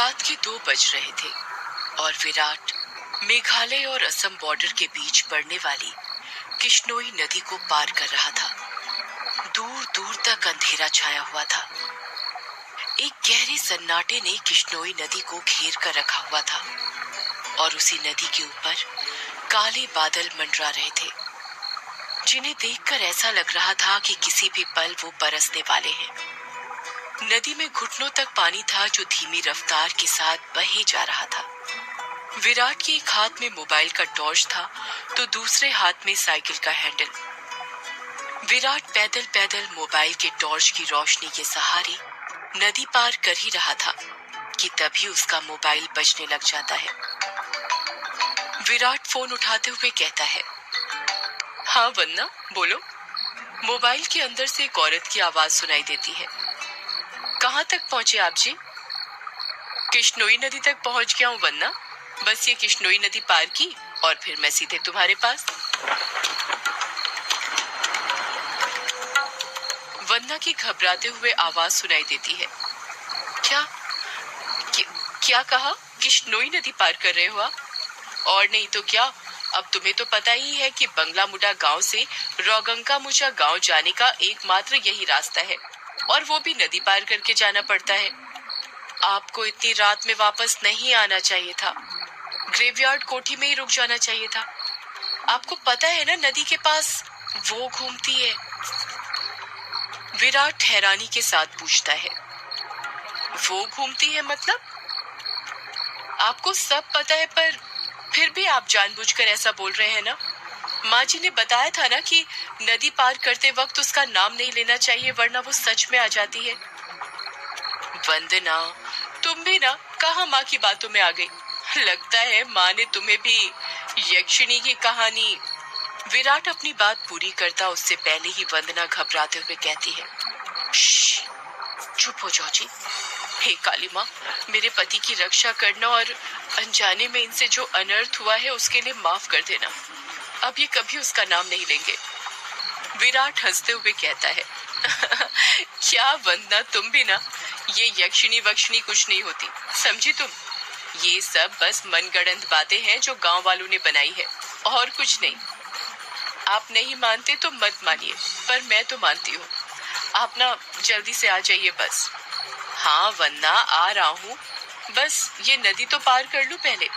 रात के 2 बज रहे थे और विराट मेघालय और असम बॉर्डर के बीच पड़ने वाली किश्नोई नदी को पार कर रहा था। दूर दूर तक अंधेरा छाया हुआ था। एक गहरे सन्नाटे ने किश्नोई नदी को घेर कर रखा हुआ था और उसी नदी के ऊपर काले बादल मंडरा रहे थे, जिन्हें देखकर ऐसा लग रहा था कि किसी भी पल वो बरसने वाले हैं। नदी में घुटनों तक पानी था जो धीमी रफ्तार के साथ बहे जा रहा था। विराट के एक हाथ में मोबाइल का टॉर्च था तो दूसरे हाथ में साइकिल का हैंडल। विराट पैदल पैदल मोबाइल के टॉर्च की रोशनी के सहारे नदी पार कर ही रहा था कि तभी उसका मोबाइल बजने लग जाता है। विराट फोन उठाते हुए कहता है, हाँ वन्ना बोलो। मोबाइल के अंदर से एक औरत की आवाज सुनाई देती है। कहाँ तक पहुंचे आप जी? किश्नोई नदी तक पहुंच गया हूँ वन्ना। बस ये किश्नोई नदी पार की और फिर मैं सीधे तुम्हारे पास। वन्ना की घबराते हुए आवाज सुनाई देती है। क्या कहा? किश्नोई नदी पार कर रहे हो आप? और नहीं तो क्या, अब तुम्हें तो पता ही है कि बंगला मुडा गांव से रोगंका मुचा गांव जाने का एकमात्र यही रास्ता है और वो भी नदी पार करके जाना पड़ता है। आपको इतनी रात में वापस नहीं आना चाहिए था। ग्रेवयार्ड कोठी में ही रुक जाना चाहिए था। आपको पता है ना नदी के पास वो घूमती है। विराट हैरानी के साथ पूछता है, वो घूमती है मतलब? आपको सब पता है पर फिर भी आप जानबूझकर ऐसा बोल रहे हैं ना। माँ जी ने बताया था ना कि नदी पार करते वक्त उसका नाम नहीं लेना चाहिए वरना वो सच में आ जाती है। वंदना, तुम भी ना कहाँ माँ की बातों में आ गई। लगता है माँ ने तुम्हें भी यक्षिणी की कहानी। विराट अपनी बात पूरी करता उससे पहले ही वंदना घबराते हुए कहती है, चुप हो जाओ जी। हे काली माँ, मेरे पति की रक्षा करना और अनजाने में इनसे जो अनर्थ हुआ है उसके लिए माफ कर देना। अब ये कभी उसका नाम नहीं लेंगे। विराट हंसते हुए कहता है, क्या वंदना, तुम भी ना। ये यक्षिणी वक्षिणी कुछ नहीं होती, समझी तुम। ये सब बस मनगढ़ंत बातें हैं जो गांव वालों ने बनाई है और कुछ नहीं। आप नहीं मानते तो मत मानिए, पर मैं तो मानती हूँ। आप ना जल्दी से आ जाइए बस। हाँ वन्ना, आ रहा हूँ, बस ये नदी तो पार कर लूं पहले।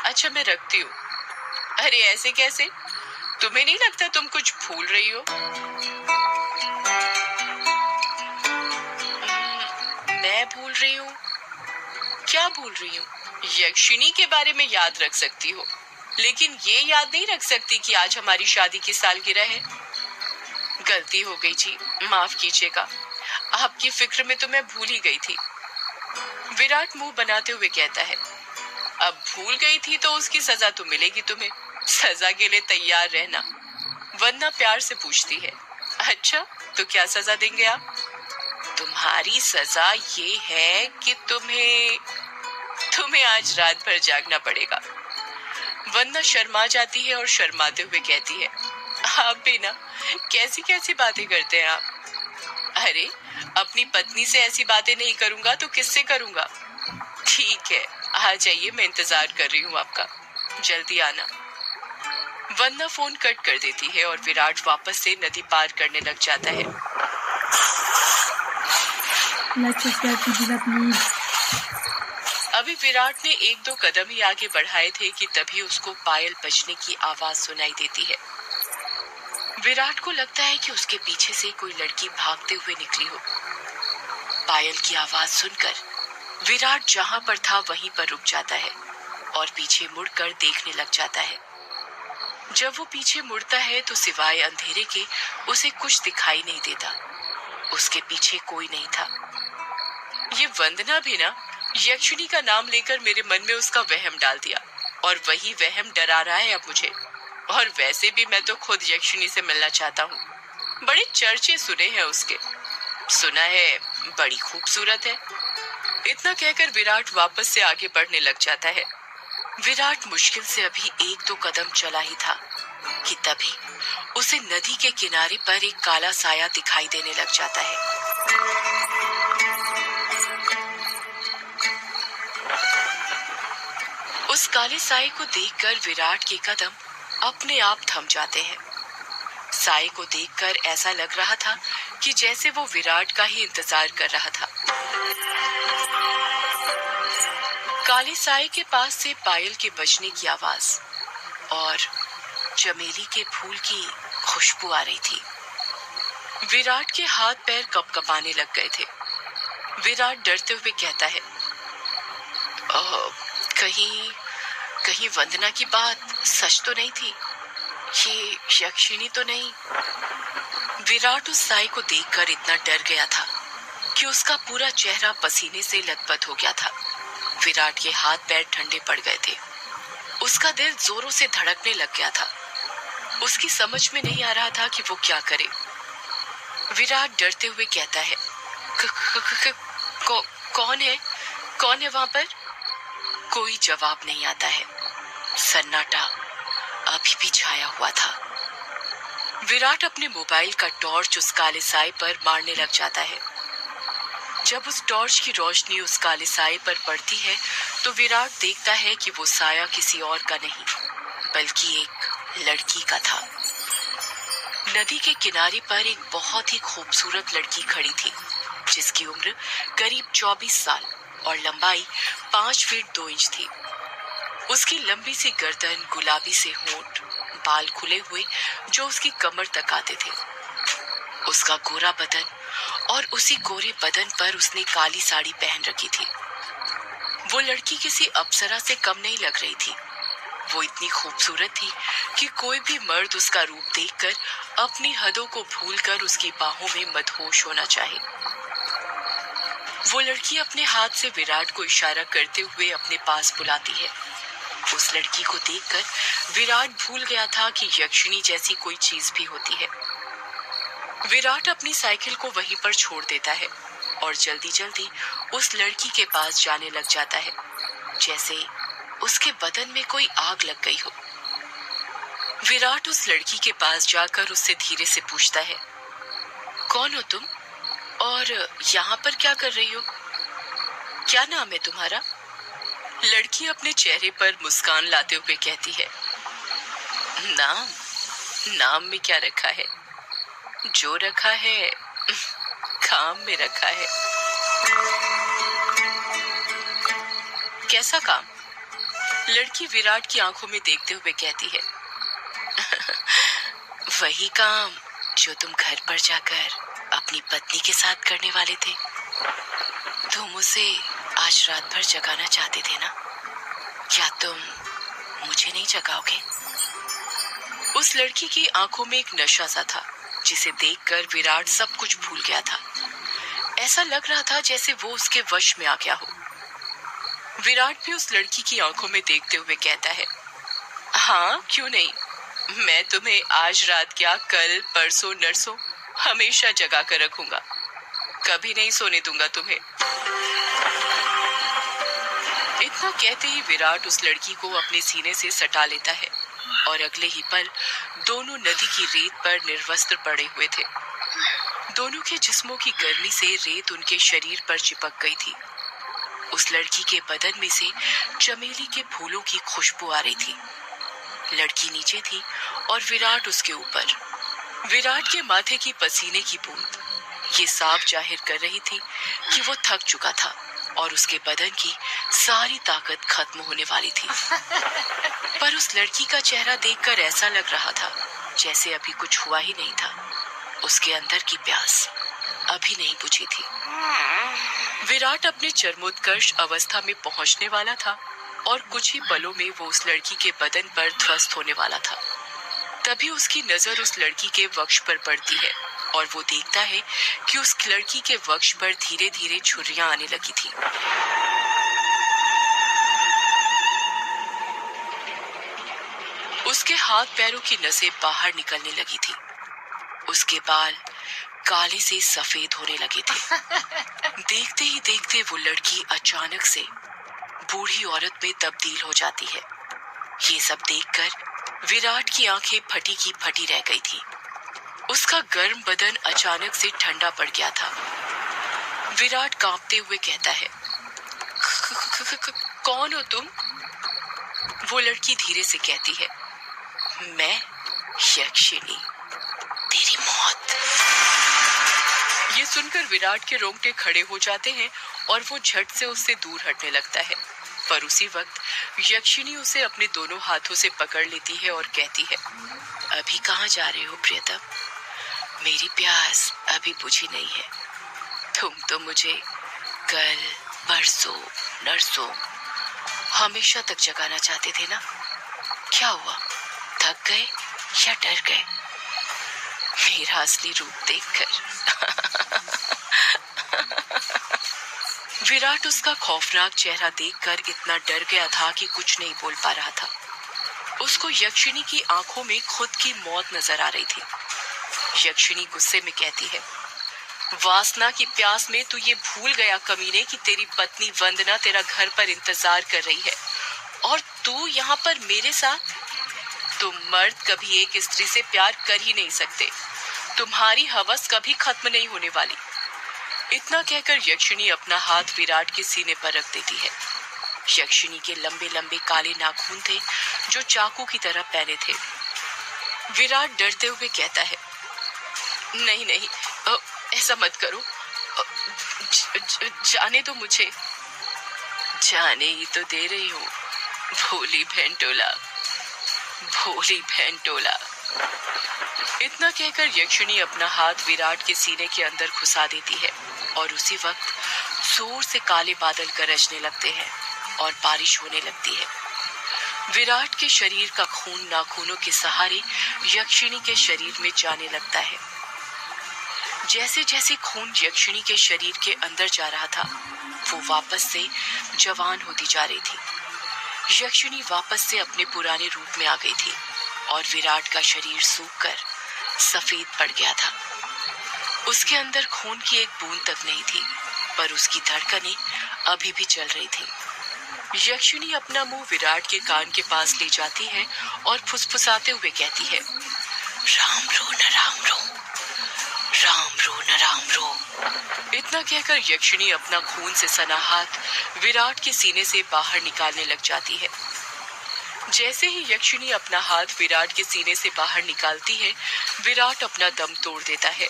अच्छा मैं रखती हूँ। अरे ऐसे कैसे? तुम्हें नहीं लगता तुम कुछ भूल रही हो? मैं भूल रही हूँ? क्या भूल रही हूँ? यक्षिणी के बारे में याद रख सकती हो, लेकिन ये याद नहीं रख सकती कि आज हमारी शादी की सालगिरह है। गलती हो गई जी, माफ कीजिएगा। आपकी फिक्र में तो मैं भूल ही गई थी। विराट मुंह बनाते हुए कहता है, अब भूल गई थी तो उसकी सजा तो मिलेगी तुम्हें। सजा के लिए तैयार रहना। वन्ना प्यार से पूछती है, अच्छा तो क्या सजा देंगे आप? तुम्हारी सजा ये है कि तुम्हें आज रात भर जागना पड़ेगा। वन्ना शर्मा जाती है और शर्माते हुए कहती है, आप भी ना कैसी कैसी बातें करते हैं आप। अरे अपनी पत्नी से ऐसी बातें नहीं करूंगा तो किससे करूंगा। ठीक है, आ जाइए, मैं इंतजार कर रही हूँ आपका, जल्दी आना। वन्ना फोन कट कर देती है और विराट वापस से नदी पार करने लग जाता है। अभी विराट ने 1-2 कदम ही आगे बढ़ाए थे कि तभी उसको पायल बजने की आवाज सुनाई देती है। विराट को लगता है कि उसके पीछे से कोई लड़की भागते हुए निकली हो। पायल की आवाज सुनकर विराट जहां पर था वहीं पर रुक जाता है और पीछे मुड़कर देखने लग जाता है। जब वो पीछे मुड़ता है तो सिवाय अंधेरे के उसे कुछ दिखाई नहीं देता। उसके पीछे कोई नहीं था। ये वंदना भी ना यक्षिणी का नाम लेकर मेरे मन में उसका वहम डाल दिया और वही वहम डरा रहा है अब मुझे। और वैसे भी मैं तो खुद यक्षिणी से मिलना चाहता हूँ। बड़े चर्चे सुने हैं उसके, सुना है बड़ी खूबसूरत है। इतना कहकर विराट वापस से आगे बढ़ने लग जाता है। विराट मुश्किल से अभी 1-2 कदम चला ही था कि तभी उसे नदी के किनारे पर एक काला साया दिखाई देने लग जाता है। काले साए को देखकर विराट के कदम अपने आप थम जाते हैं। साए को देखकर ऐसा लग रहा था कि जैसे वो विराट का ही इंतजार कर रहा था। काले साए के पास से पायल के बजने की आवाज और चमेली के फूल की खुशबू आ रही थी। विराट के हाथ पैर कपकपाने लग गए थे। विराट डरते हुए कहता है, कहीं कहीं वंदना की बात सच तो नहीं थी? ये यक्षिणी तो नहीं? विराट उस साई को देखकर इतना डर गया था कि उसका पूरा चेहरा पसीने से लथपथ हो गया था। विराट के हाथ पैर ठंडे पड़ गए थे। उसका दिल जोरों से धड़कने लग गया था। उसकी समझ में नहीं आ रहा था कि वो क्या करे। विराट डरते हुए कहता है, कौन है? कौन है वहां पर? कोई जवाब नहीं आता है। सन्नाटा अभी भी छाया हुआ था। विराट अपने मोबाइल का टॉर्च उस काले साए पर मारने लग जाता है। जब उस टॉर्च की रोशनी उस काले साए पर पड़ती है तो विराट देखता है कि वो साया किसी और का नहीं बल्कि एक लड़की का था। नदी के किनारे पर एक बहुत ही खूबसूरत लड़की खड़ी थी जिसकी उम्र करीब 24 साल और लंबाई 5 फीट 2 इंच थी। उसकी लंबी सी गर्दन, गुलाबी से होंठ, बाल खुले हुए जो उसकी कमर तक आते थे, उसका गोरा बदन और उसी गोरे बदन पर उसने काली साड़ी पहन रखी थी। वो लड़की किसी अप्सरा से कम नहीं लग रही थी। वो इतनी खूबसूरत थी कि कोई भी मर्द उसका रूप देखकर अपनी हदों को भूलकर उसकी बाहों में मदहोश होना चाहे। वो लड़की अपने हाथ से विराट को इशारा करते हुए अपने पास बुलाती है। उस लड़की को देखकर विराट भूल गया था कि यक्षिणी जैसी कोई चीज भी होती है। विराट अपनी साइकिल को वहीं पर छोड़ देता है और जल्दी जल्दी उस लड़की के पास जाने लग जाता है, जैसे उसके बदन में कोई आग लग गई हो। विराट उस लड़की के पास जाकर उससे धीरे से पूछता है, कौन हो तुम और यहाँ पर क्या कर रही हो? क्या नाम है तुम्हारा? लड़की अपने चेहरे पर मुस्कान लाते हुए कहती है, नाम में क्या रखा है? जो रखा है काम में रखा है। कैसा काम? लड़की विराट की आंखों में देखते हुए कहती है, वही काम जो तुम घर पर जाकर अपनी पत्नी के साथ करने वाले थे। तुम उसे आज रात भर जगाना चाहते थे ना? क्या तुम मुझे नहीं जगाओगे? उस लड़की की आंखों में एक नशा सा था जिसे देखकर विराट सब कुछ भूल गया था। ऐसा लग रहा था जैसे वो उसके वश में आ गया हो। विराट भी उस लड़की की आंखों में देखते हुए कहता है, हाँ क्यों नहीं, मैं तुम्हें आज रात क्या कल परसों नरसों हमेशा जगा कर रखूंगा, कभी नहीं सोने दूंगा तुम्हें। इतना कहते ही विराट उस लड़की को अपने सीने से सटा लेता है और अगले ही पल दोनों नदी की रेत पर निर्वस्त्र पड़े हुए थे। दोनों के जिस्मों की गर्मी से रेत उनके शरीर पर चिपक गई थी। उस लड़की के बदन में से चमेली के फूलों की खुशबू आ रही थी। लड़की नीचे थी और विराट उसके ऊपर। विराट के माथे की पसीने की बूंद ये साफ जाहिर कर रही थी कि वो थक चुका था और उसके बदन की सारी ताकत खत्म होने वाली थी। पर उस लड़की का चेहरा देखकर ऐसा लग रहा था जैसे अभी कुछ हुआ ही नहीं था। उसके अंदर की प्यास अभी नहीं बुझी थी। विराट अपने चरमोत्कर्ष अवस्था में पहुंचने वाला था और कुछ ही पलों में वो उस लड़की के बदन पर ध्वस्त होने वाला था। तभी उसकी नजर उस लड़की के वक्ष पर पड़ती है और वो देखता है कि उस लड़की के वक्ष पर धीरे धीरे छुरियां आने लगी थी। उसके हाथ पैरों की नसें बाहर निकलने लगी थी। उसके बाल काले से सफेद होने लगे थे। देखते ही देखते वो लड़की अचानक से बूढ़ी औरत में तब्दील हो जाती है। ये सब देखकर विराट की आंखें फटी की फटी रह गई थी। उसका गर्म बदन अचानक से ठंडा पड़ गया था। विराट कांपते हुए कहता है, कौन हो तुम? वो लड़की धीरे से कहती है, मैं यक्षिणी, तेरी मौत। ये सुनकर विराट के रोंगटे खड़े हो जाते हैं और वो झट से उससे दूर हटने लगता है। पर उसी वक्त यक्षिणी उसे अपने दोनों हाथों से पकड़ लेती है और कहती है, अभी कहाँ जा रहे हो प्रियतम? मेरी प्यास अभी बुझी नहीं है। तुम तो मुझे कल, परसों, नरसों हमेशा तक जगाना चाहते थे ना? क्या हुआ, थक गए या डर गए मेरा असली रूप देखकर? विराट उसका खौफनाक चेहरा देखकर इतना डर गया था कि कुछ नहीं बोल पा रहा था। उसको यक्षिणी की आंखों में खुद की मौत नजर आ रही थी। यक्षिणी गुस्से में कहती है, वासना की प्यास में तू ये भूल गया कमीने कि तेरी पत्नी वंदना तेरा घर पर इंतजार कर रही है और तू यहाँ पर मेरे साथ। तुम मर्द कभी एक स्त्री से प्यार कर ही नहीं सकते। तुम्हारी हवस कभी खत्म नहीं होने वाली। इतना कहकर यक्षिणी अपना हाथ विराट के सीने पर रख देती है। यक्षिणी के लंबे लंबे काले नाखून थे जो चाकू की तरह पैने थे। विराट डरते हुए कहता है, नहीं नहीं, ऐसा मत करो, जाने दो मुझे। जाने ही तो दे रही हूँ, भोली भेंटोला, भोली भेंटोला। इतना कहकर यक्षिणी अपना हाथ विराट के सीने के अंदर घुसा देती है और उसी वक्त जोर से काले बादल गरजने लगते हैं और बारिश होने लगती है। विराट के शरीर का खून नाखूनों के सहारे यक्षिणी के शरीर में जाने लगता है। जैसे जैसे खून यक्षिणी के शरीर के अंदर जा रहा था, वो वापस से जवान होती जा रही थी। यक्षिणी वापस से अपने पुराने रूप में आ गई थी और विराट का शरीर सूखकर सफेद पड़ गया था। उसके अंदर खून की एक बूंद तक नहीं थी, पर उसकी धड़कनें अभी भी चल रही थी। यक्षिणी अपना मुंह विराट के कान के पास ले जाती है और फुसफुसाते हुए कहती है, राम रो न राम रो, राम रो न राम रो। इतना कहकर यक्षिणी अपना खून से सना हाथ विराट के सीने से बाहर निकालने लग जाती है। जैसे ही यक्षिणी अपना हाथ विराट के सीने से बाहर निकालती है, विराट अपना दम तोड़ देता है,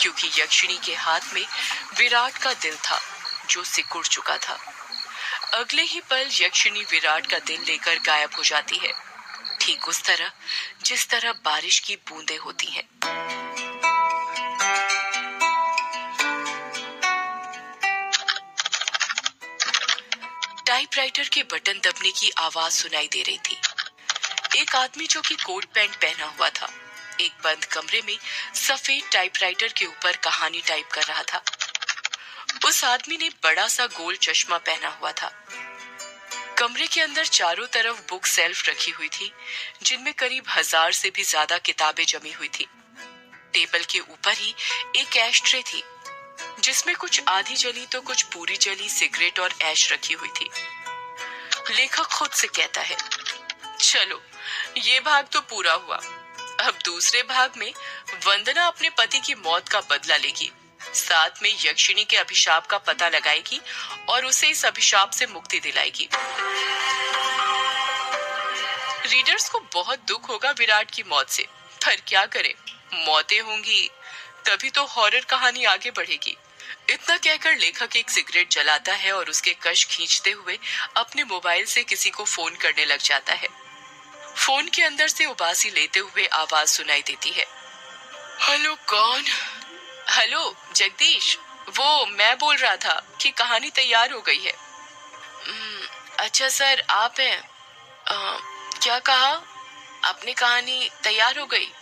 क्योंकि यक्षिणी के हाथ में विराट का दिल था जो सिकुड़ चुका था। अगले ही पल यक्षिणी विराट का दिल लेकर गायब हो जाती है, ठीक उस तरह जिस तरह बारिश की बूंदें होती हैं। टाइपराइटर के बटन दबने की आवाज सुनाई दे रही थी। एक आदमी जो कि कोट पैंट पहना हुआ था, एक बंद कमरे में सफेद टाइपराइटर के ऊपर कहानी टाइप कर रहा था। उस आदमी ने बड़ा सा गोल चश्मा पहना हुआ था। कमरे के अंदर चारों तरफ बुक सेल्फ रखी हुई थी, जिनमें करीब 1000 से भी ज्यादा किताबें जमी हुई थी। टेबल के ऊपर ही एक ऐश ट्रे थी, जिसमें कुछ आधी जली तो कुछ पूरी जली सिगरेट और ऐश रखी हुई थी। लेखक खुद से कहता है, चलो ये भाग तो पूरा हुआ। अब दूसरे भाग में वंदना अपने पति की मौत का बदला लेगी, साथ में यक्षिणी के अभिशाप का पता लगाएगी और उसे इस अभिशाप से मुक्ति दिलाएगी। रीडर्स को बहुत दुख होगा विराट की मौत से, पर क्या करें, मौतें होंगी तभी तो हॉरर कहानी आगे बढ़ेगी। इतना कहकर लेखक एक सिगरेट जलाता है और उसके कश खींचते हुए अपने मोबाइल से किसी को फोन करने लग जाता है। फोन के अंदर से उबासी लेते हुए आवाज सुनाई देती है, हेलो कौन? हेलो जगदीश, वो मैं बोल रहा था कि कहानी तैयार हो गई है। अच्छा सर, आप हैं? क्या कहा आपने? कहानी तैयार हो गई?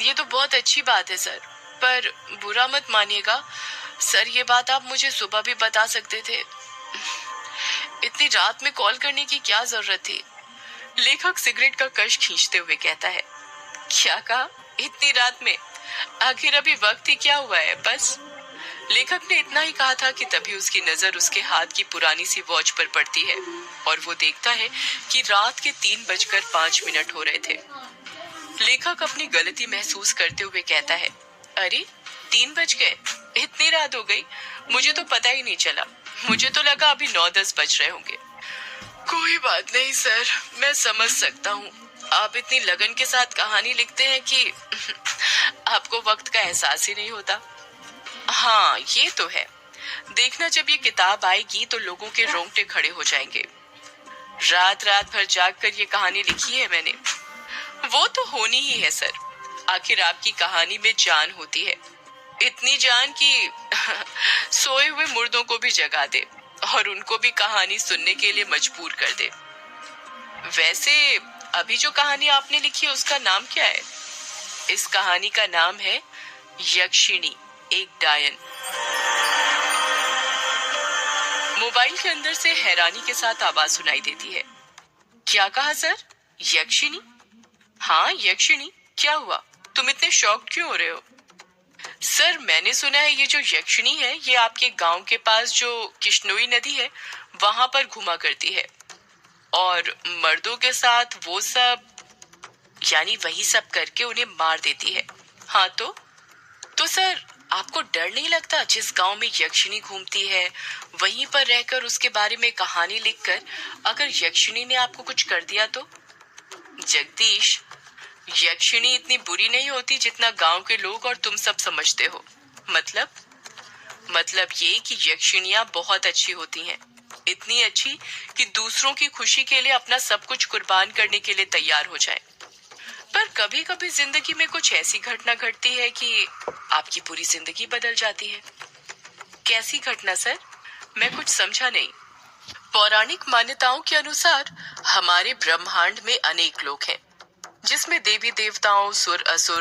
ये तो बहुत अच्छी बात है सर, पर बुरा मत मानिएगा सर, ये बात आप मुझे सुबह भी बता सकते थे। इतनी रात में कॉल करने की क्या जरूरत थी? लेखक सिगरेट का कश खींचते हुए कहता है, क्या कहा इतनी रात में? आखिर अभी वक्त ही क्या हुआ है? बस। लेखक ने इतना ही कहा था कि तभी उसकी नजर उसके हाथ की पुरानी सी वॉच पर पड़ती है और वो देखता है कि रात के 3:05 हो रहे थे। लेखक अपनी गलती महसूस करते हुए कहता है, अरे 3 बज गए? इतनी रात हो गई, मुझे तो पता ही नहीं चला। मुझे तो लगा अभी 9-10 बज रहे होंगे। कोई बात नहीं सर, मैं समझ सकता हूँ। आप इतनी लगन के साथ कहानी लिखते हैं कि आपको वक्त का एहसास ही नहीं होता। हाँ, ये तो है। देखना, जब ये किताब आएगी तो लोगों के रोंगटे खड़े हो जाएंगे। रात रात भर जाग कर ये कहानी लिखी है मैंने। वो तो होनी ही है सर, आखिर आपकी कहानी में जान होती है, इतनी जान कि सोए हुए मुर्दों को भी जगा दे और उनको भी कहानी सुनने के लिए मजबूर कर दे। वैसे अभी जो कहानी आपने लिखी है उसका नाम क्या है? इस कहानी का नाम है यक्षिणी, एक डायन। मोबाइल के अंदर से हैरानी के साथ आवाज सुनाई देती है। क्या कहा सर? यक्षिणी? हाँ, यक्षिणी। क्या हुआ, तुम इतने शॉक्ड क्यों हो रहे हो? सर, मैंने सुना है ये जो यक्षिणी है ये आपके गांव के पास जो किश्नोई नदी है वहां पर घुमा करती है और मर्दों के साथ वो सब, यानी वही सब करके उन्हें मार देती है। हाँ तो सर, आपको डर नहीं लगता जिस गांव में यक्षिणी घूमती है वहीं पर रहकर उसके बारे में कहानी लिखकर अगर यक्षिणी ने आपको कुछ कर दिया तो? जगदीश, यक्षिणी इतनी बुरी नहीं होती जितना गांव के लोग और तुम सब समझते हो। मतलब ये कि यक्षिणियां बहुत अच्छी होती हैं, इतनी अच्छी कि दूसरों की खुशी के लिए अपना सब कुछ कुर्बान करने के लिए तैयार हो जाएं। पर कभी कभी जिंदगी में कुछ ऐसी घटना घटती है कि आपकी पूरी जिंदगी बदल जाती है। कैसी घटना सर? मैं कुछ समझा नहीं। पौराणिक मान्यताओं के अनुसार हमारे ब्रह्मांड में अनेक लोक हैं, जिसमें देवी देवताओं, सुर असुर,